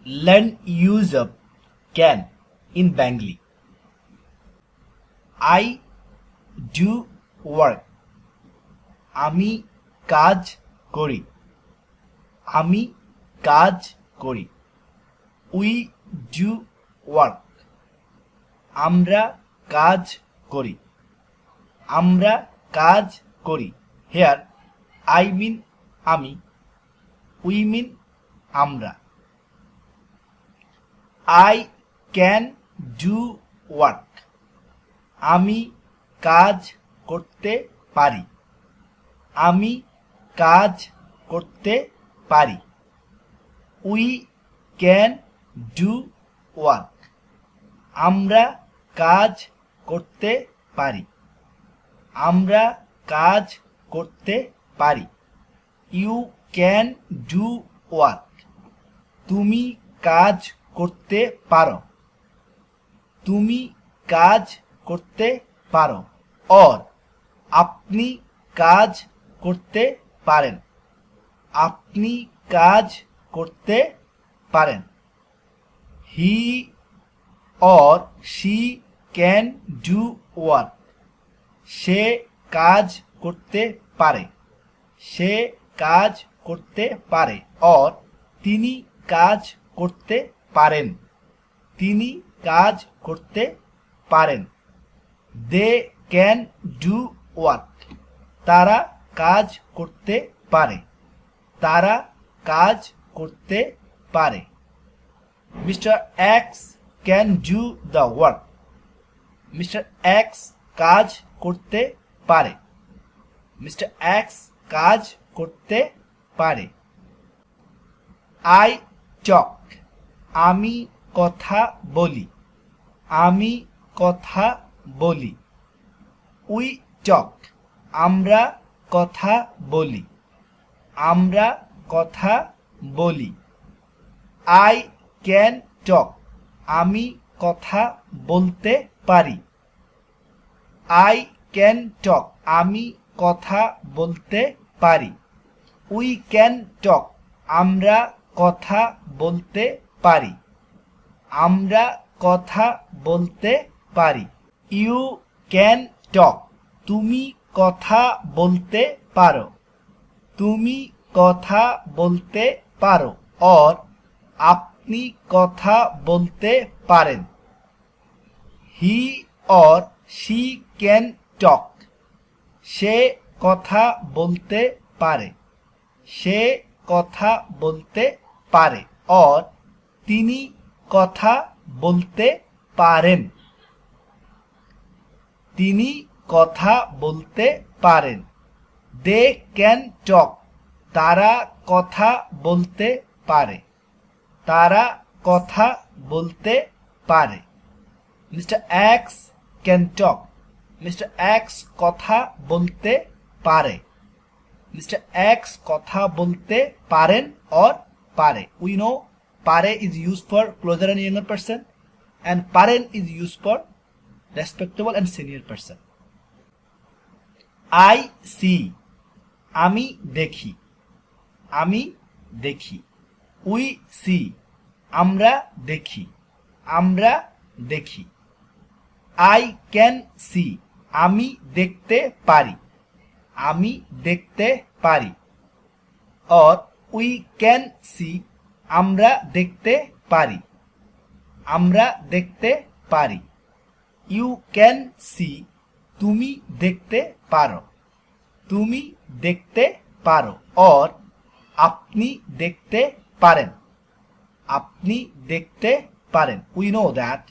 Learn use of can in Bengali. I do work. আমি কাজ করি। আমি কাজ করি। We do work. আমরা কাজ করি। আমরা কাজ করি। Here I mean আমি, we mean আমরা। I can do work. আমি কাজ করতে পারি। আমি কাজ করতে পারি। We can do work. আমরা কাজ করতে পারি। আমরা কাজ করতে পারি। You can do work. তুমি কাজ করতে পারো। তুমি কাজ করতে পারো। Or আপনি কাজ করতে পারেন। আপনি কাজ করতে পারেন। He or she can do work. সে কাজ করতে পারে। সে কাজ করতে পারে। Or তিনি কাজ করতে পারেন। তিনি কাজ করতে পারেন। They can do work. তারা কাজ করতে পারে। তারা কাজ করতে পারে। Mr. X can do the work. Mr. X কাজ করতে পারে। Mr. X কাজ করতে পারে। I talk. আমি কথা বলি। আমি কথা বলি। We talk. আমরা কথা বলি। আমরা কথা বলি। I can talk. আমি কথা বলতে পারি। I can talk. আমি কথা বলতে পারি। We can talk. আমরা কথা বলতে পারি। আমরা কথা বলতে পারি। You can talk. তুমি কথা বলতে পারো। তুমি কথা বলতে পারো। Or আপনি কথা বলতে পারেন। He or she can talk. সে কথা বলতে পারে। সে কথা বলতে পারে। Or তিনি কথা বলতে পারেন। তিনি কথা বলতে পারেন। They can talk. তারা কথা বলতে পারে। তারা কথা বলতে পারে। Mr. X can talk. Mr. X কথা বলতে পারে। Mr. X কথা বলতে পারেন or পারে. We know পারে is used for closer and younger person and পারেন is used for respectable and senior person. I see. আমি দেখি। আমি দেখি। We see. আমরা দেখি। আমরা দেখি। I can see. আমি দেখতে পারি। আমি দেখতে পারি। Or we can see. আমরা দেখতে পারি। আমরা দেখতে পারি। You can see. তুমি দেখতে পারো। তুমি দেখতে পারো। Or আপনি দেখতে পারেন। আপনি দেখতে পারেন। We know that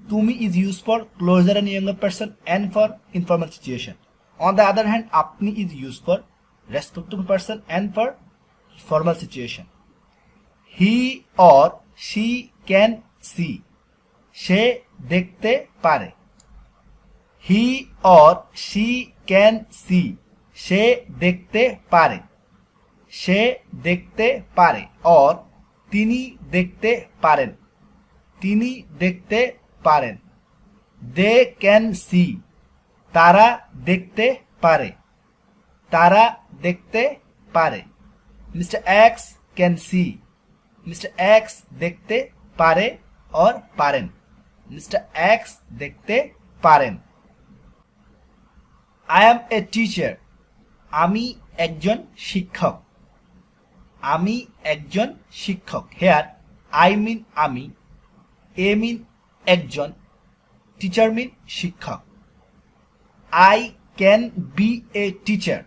তুমি is used for closer and younger person and for informal situation. On the other hand, আপনি is used for respectable person and for formal situation. He or she can see. সে দেখতে পারে। He or she can see. সে দেখতে পারে। সে দেখতে পারে। Or তিনি দেখতে পারেন। তিনি দেখতে পারেন। They can see. তারা দেখতে পারে। তারা দেখতে পারে। Mr. X can see. Mister x দেখতে পারে অর পারেন। মিস্টার এক্স দেখতে পারেন। আই অ্যাম এ টিচার, আমি একজন শিক্ষক। আমি একজন শিক্ষক। হেয়ার আই মিন আমি, এ মিন একজন, টিচার মিন শিক্ষক। I can be a teacher,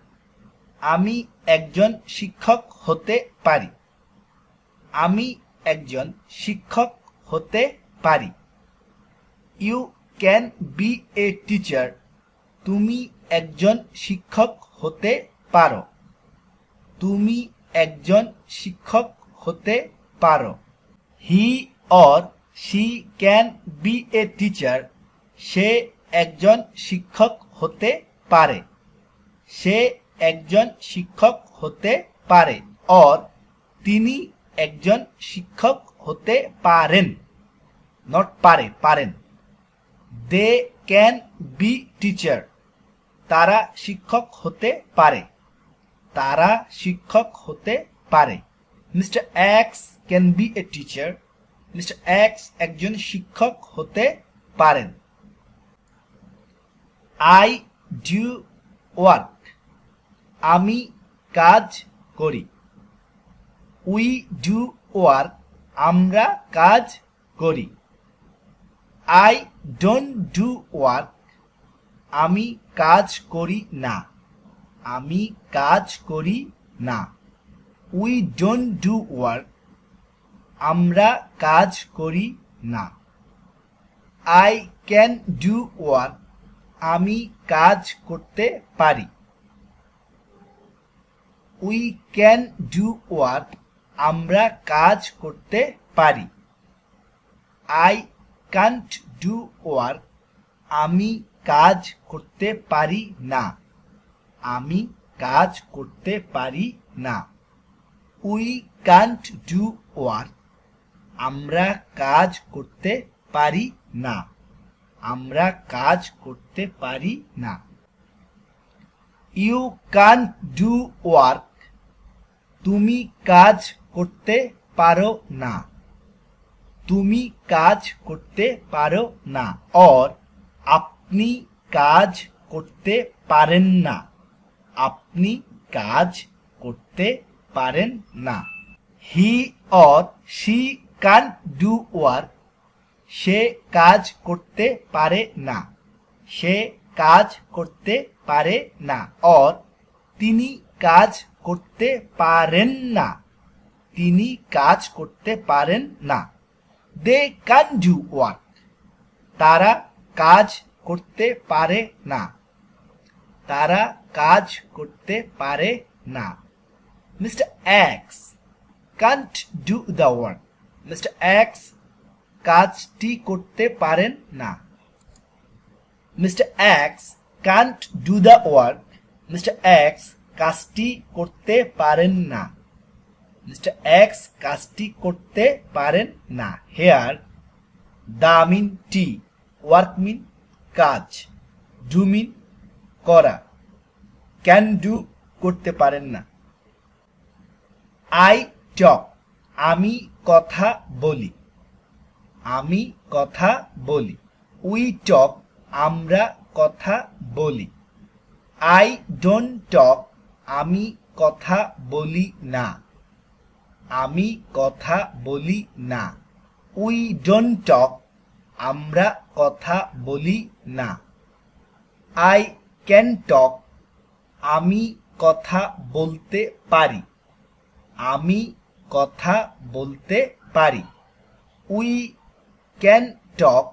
আমি একজন শিক্ষক হতে পারি। আমি একজন শিক্ষক হতে পারি। You can be a teacher, তুমি একজন শিক্ষক হতে পারো। তুমি একজন শিক্ষক হতে পারো। He or she can be a teacher, সে একজন শিক্ষক হতে পারে। সে একজন শিক্ষক হতে পারে। অর তিনি একজন শিক্ষক হতে পারেন, নট পারে, পারেন। দে ক্যান বি টিচার, তারা শিক্ষক হতে পারে। তারা শিক্ষক হতে পারে। Mister x can be a teacher, mister x একজন শিক্ষক হতে পারেন। আই ডু ওয়ার্ক, আমি কাজ করি। উই ডু ওয়ার্ক, আমরা কাজ করি। আই ডোন্ট ডু ওয়ার্ক, আমি কাজ করি না। আমি কাজ করি না। উই ডোন্ট ডু ওয়ার্ক, আমরা কাজ করি না। আই ক্যান ডু ওয়ার্ক, আমি কাজ করতে পারি। উই ক্যান ডু ওয়ার্ক, আমরা কাজ করতে পারি। আই কান্ট ডু ওয়ার্ক, আমি কাজ করতে পারি না। আমি কাজ করতে পারি না। উই কান্ট ডু ওয়ার্ক, আমরা কাজ করতে পারি না। আমরা কাজ করতে পারি না। ইউ কান্ট ডু ওয়ার্ক, তুমি কাজ করতে পারো না। তুমি কাজ করতে পারো না। অর আপনি কাজ করতে পারেন না। আপনি কাজ করতে পারেন না। He or she can't do work, সে কাজ করতে পারে না। সে কাজ করতে পারে না। অর তিনি কাজ করতে পারেন না। তিনি কাজ করতে পারেন না। দে ক্যান ডু ওয়ার্ক, তারা কাজ করতে পারে না। তারা কাজ করতে পারে না। Mister x can't do the work, mister x কাজটি করতে পারেন না। Mister x can't do the work, mister x কাজটি করতে পারেন না। মিস্টার এক্স কাজটি করতে পারেন না। হেয়ার দা মিন টি, ওয়ার্ক মিন কাজ, ডু মিন করা, ক্যান ডু করতে পারেন না। আই টক, আমি কথা বলি। আমি কথা বলি। উই টক, আমরা কথা বলি। আই ডোন্ট টক, আমি কথা বলি না। আমি কথা বলি না। উই ডোন্ট টক, আমরা কথা বলি না। আই ক্যান টক, আমি কথা বলতে পারি। আমি কথা বলতে পারি। উই ক্যান টক,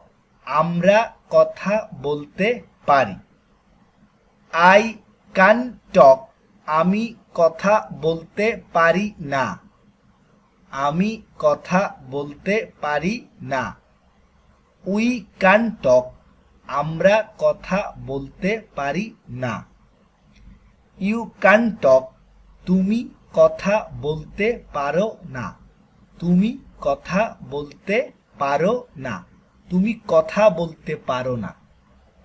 আমরা কথা বলতে পারি। আই ক্যান টক, আমি কথা বলতে পারি না। আমি কথা বলতে পারি না। উই ক্যান টক, আমরা কথা বলতে পারি না। ইউ ক্যান টক, তুমি কথা বলতে পারো না। তুমি কথা বলতে পারো না। তুমি কথা বলতে পারো না।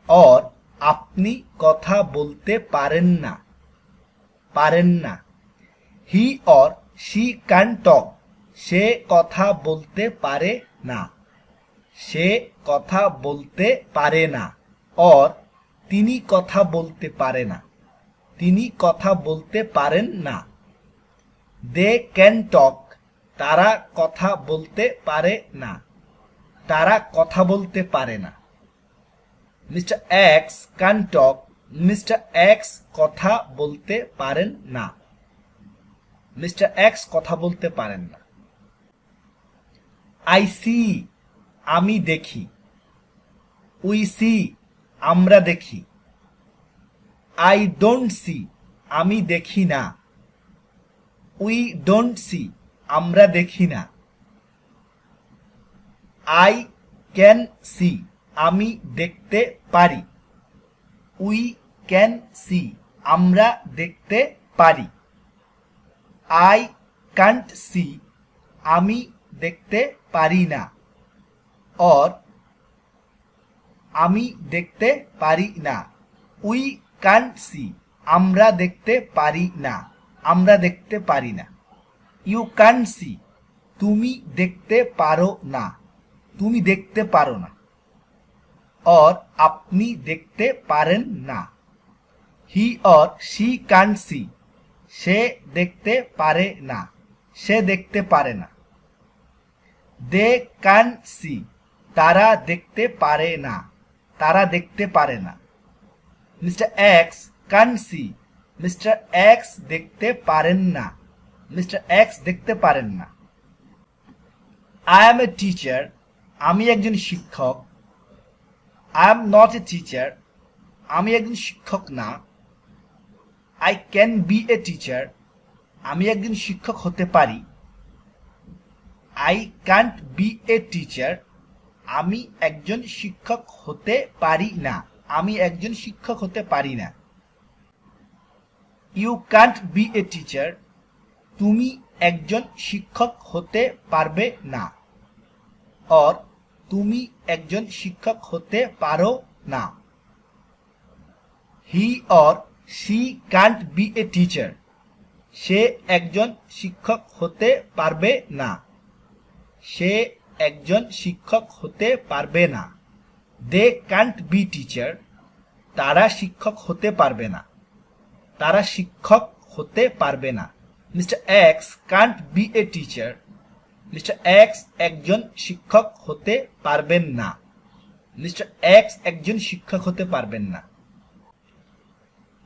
অর আপনি কথা বলতে পারেন না। পারেন না। He or she can talk, সে কথা বলতে পারে না। সে কথা বলতে পারে না। অর তিনি কথা বলতে পারে না। তিনি কথা বলতে পারেন না। দে ক্যান টক, তারা কথা বলতে পারে না। তারা কথা বলতে পারে না। Mister x can talk, mister x কথা বলতে পারেন না। মিস্টার এক্স কথা বলতে পারেন না। আই সি, আমি দেখি। উই সি, আমরা দেখি। আই ডোন্ট সি, আমি দেখি না। উই ডোন্ট সি, আমরা দেখি না। আই ক্যান সি, আমি দেখতে পারি। উই ক্যান সি, আমরা দেখতে পারি। আই ক্যান্ট সি, আমি দেখতে পারি না। অর আমি দেখতে পারি না। উই ক্যান্ট সি, আমরা দেখতে পারি না। আমরা দেখতে পারি না। ইউ ক্যান সি, তুমি দেখতে পারো না। তুমি দেখতে পারো না। অর আপনি দেখতে পারেন না। He or she can see, সে দেখতে পারে না। সে দেখতে পারে না। দে ক্যান সি, তারা দেখতে পারে না। তারা দেখতে পারে না। Mister x can see, mister x দেখতে পারেন না। মিস্টার এক্স দেখতে পারেন না। আই এম এ টিচার, আমি একজন শিক্ষক। I am not a teacher, আমি একজন শিক্ষক না। I can be a teacher, আমি একজন শিক্ষক হতে পারি। I can't be a teacher, আমি একজন শিক্ষক হতে পারি না। আমি একজন শিক্ষক হতে পারি না। You can't be a teacher, তুমি একজন শিক্ষক হতে পারবে না। অর তুমি একজন শিক্ষক হতে পারো না। He or she can't be a teacher, সে একজন শিক্ষক হতে পারবে না। সে একজন শিক্ষক হতে পারবে না। দে ক্যান্ট বি টিচার, তারা শিক্ষক হতে পারবে না। তারা শিক্ষক হতে পারবে না। Mister x can't be a teacher, mister x একজন শিক্ষক হতে পারবেন না। মিস্টার এক্স একজন শিক্ষক হতে পারবেন না।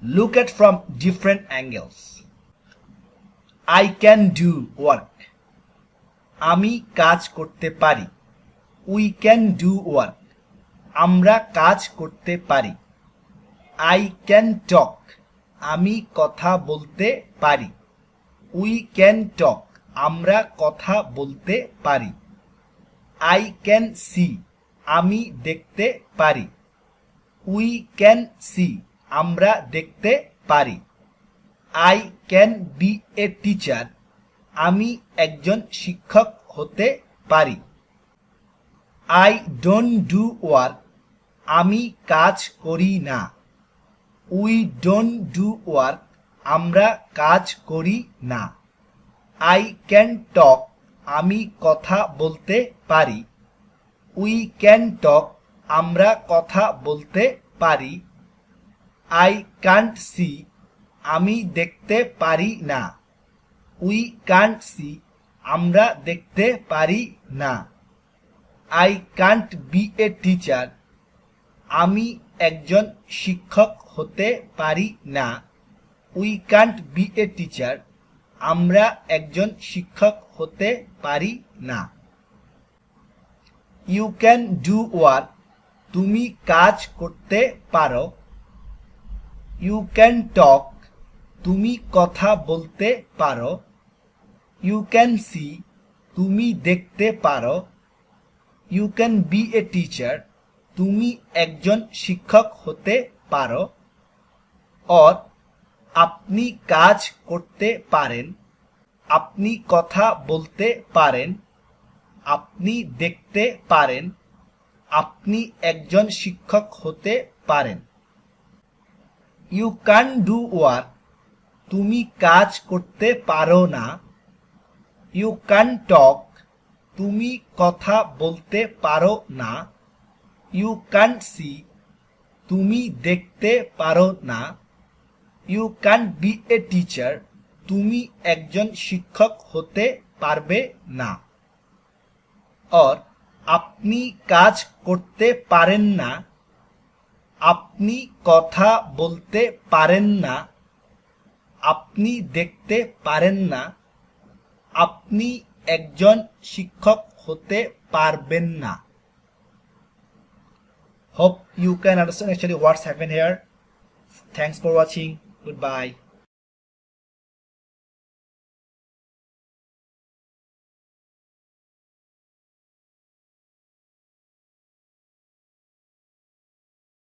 Look at from different angles. I can do work, আমি কাজ করতে পারি। উই ক্যান ডু ওয়ার্ক, আমরা কাজ করতে পারি। আই ক্যান টক, আমি কথা বলতে পারি। উই ক্যান টক, আমরা কথা বলতে পারি। আই ক্যান সি, আমি দেখতে পারি। উই ক্যান সি, আমরা দেখতে পারি। I can be a teacher, আমি একজন শিক্ষক হতে পারি। আই ডোন্ট ডু ওয়ার্ক, আমি কাজ করি না। উই ডোন্ট ডু ওয়ার্ক, আমরা কাজ করি না। আই ক্যান টক, আমি কথা বলতে পারি। উই ক্যান টক, আমরা কথা বলতে পারি। আই ক্যান্ট সি, আমি দেখতে পারি না। উই ক্যান্ট সি, আমরা দেখতে পারি না। I can't be a teacher, আমি একজন শিক্ষক হতে পারি না। We can't be a teacher, আমরা একজন শিক্ষক হতে পারি না। ইউ ক্যান ডু ওয়ার্ক, তুমি কাজ করতে পারো। ইউ ক্যান টক, তুমি কথা বলতে পারো। ইউ ক্যান সি, তুমি দেখতে পারো। You can be a teacher, তুমি একজন শিক্ষক হতে পারো। অর আপনি কাজ করতে পারেন। আপনি কথা বলতে পারেন। আপনি দেখতে পারেন। আপনি একজন শিক্ষক হতে পারেন। ইউ ক্যান ডু ওয়ার্ক, তুমি কাজ করতে পারো না। ইউ ক্যান টক, তুমি কথা বলতে পারো না। ইউ ক্যান সি, তুমি দেখতে পারো না। You can be a teacher, তুমি একজন শিক্ষক হতে পারবে না। অর আপনি কাজ করতে পারেন না, আপনি কথা বলতে পারেন না, আপনি দেখতে পারেন না, আপনি একজন শিক্ষক হতে পারবেন না। Hope you can understand actually what's happened here. Thanks for watching. Goodbye.